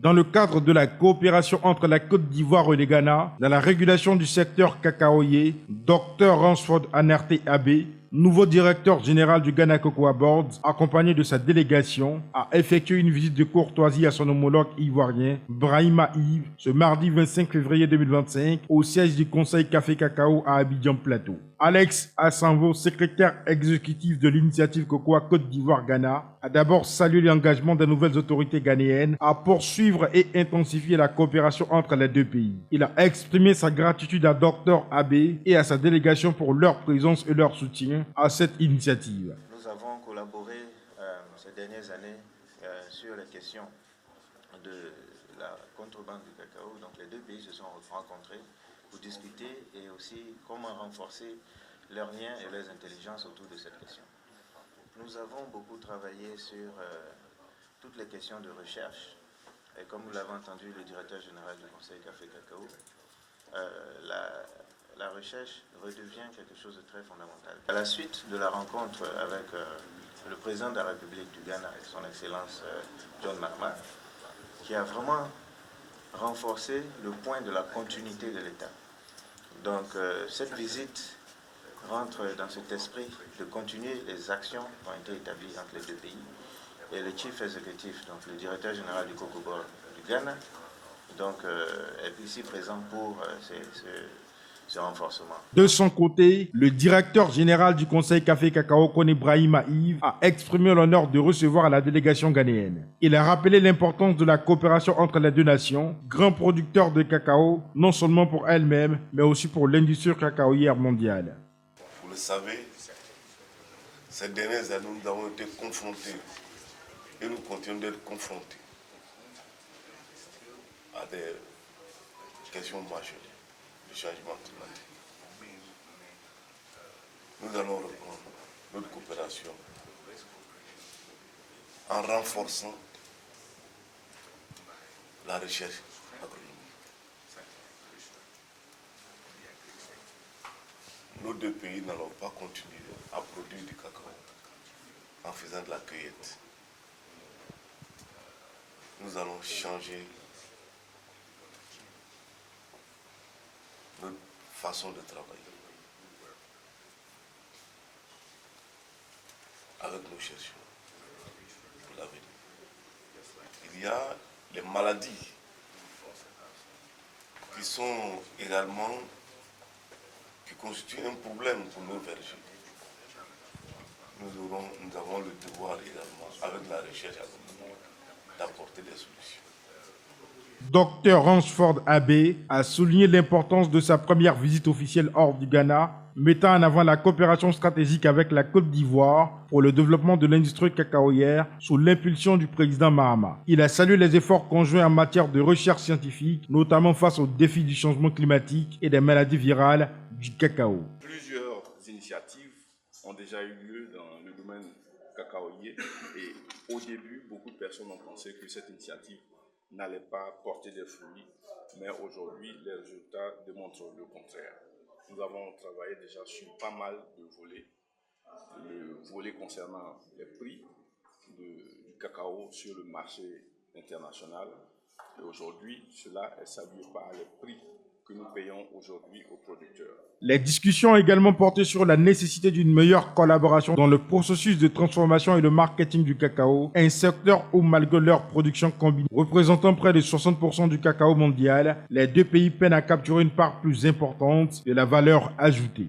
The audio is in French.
Dans le cadre de la coopération entre la Côte d'Ivoire et le Ghana, dans la régulation du secteur cacaoyer, Dr Ransford Anerte Abbé, nouveau directeur général du Ghana Cocoa Board, accompagné de sa délégation, a effectué une visite de courtoisie à son homologue ivoirien, Brahima Yves, ce mardi 25 février 2025, au siège du Conseil Café Cacao à Abidjan Plateau. Alex Assanvo, secrétaire exécutif de l'initiative Cocoa Côte d'Ivoire-Ghana, a d'abord salué l'engagement des nouvelles autorités ghanéennes à poursuivre et intensifier la coopération entre les deux pays. Il a exprimé sa gratitude à Dr Abbé et à sa délégation pour leur présence et leur soutien à cette initiative. Nous avons collaboré ces dernières années sur les questions de la contrebande du cacao. Donc les deux pays se sont rencontrés pour discuter et aussi comment renforcer leurs liens et leurs intelligences autour de cette question. Nous avons beaucoup travaillé sur toutes les questions de recherche et comme vous l'avez entendu le directeur général du Conseil Café Cacao, la recherche redevient quelque chose de très fondamental. À la suite de la rencontre avec le président de la République du Ghana, son Excellence John Mahama, qui a vraiment renforcé le point de la continuité de l'État. Donc cette visite rentre dans cet esprit de continuer les actions qui ont été établies entre les deux pays. Et le chief exécutif, donc le directeur général du Cocoa Board du Ghana, donc, est ici présent pour ce renforcement. De son côté, le directeur général du Conseil Café Cacao, Kone Brahima Yves, a exprimé l'honneur de recevoir la délégation ghanéenne. Il a rappelé l'importance de la coopération entre les deux nations, grands producteurs de cacao, non seulement pour elles-mêmes, mais aussi pour l'industrie cacaoyère mondiale. Vous le savez, ces dernières années, nous avons été confrontés et nous continuons d'être confrontés à des questions majeures du changement climatique. Nous allons reprendre notre coopération en renforçant la recherche agronomique. Nos deux pays n'allont pas continuer à produire du cacao en faisant de la cueillette. Nous allons changer notre façon de travailler avec nos chercheurs pour l'avenir. Il y a les maladies qui sont également, qui constituent un problème pour nos vergers. Nous avons le devoir également, avec la recherche agronomique, d'apporter des solutions. Dr Ransford Abbé a souligné l'importance de sa première visite officielle hors du Ghana, mettant en avant la coopération stratégique avec la Côte d'Ivoire pour le développement de l'industrie cacaoyère sous l'impulsion du président Mahama. Il a salué les efforts conjoints en matière de recherche scientifique, notamment face aux défis du changement climatique et des maladies virales du cacao. Plusieurs initiatives ont déjà eu lieu dans le domaine cacaoyer et au début, beaucoup de personnes ont pensé que cette initiative n'allait pas porter des fruits, mais aujourd'hui, les résultats démontrent le contraire. Nous avons travaillé déjà sur pas mal de volets. Le volet concernant les prix du cacao sur le marché international. Et aujourd'hui, cela est salué par les prix que nous payons aujourd'hui aux producteurs. Les discussions ont également porté sur la nécessité d'une meilleure collaboration dans le processus de transformation et le marketing du cacao, un secteur où, malgré leur production combinée représentant près de 60% du cacao mondial, les deux pays peinent à capturer une part plus importante de la valeur ajoutée.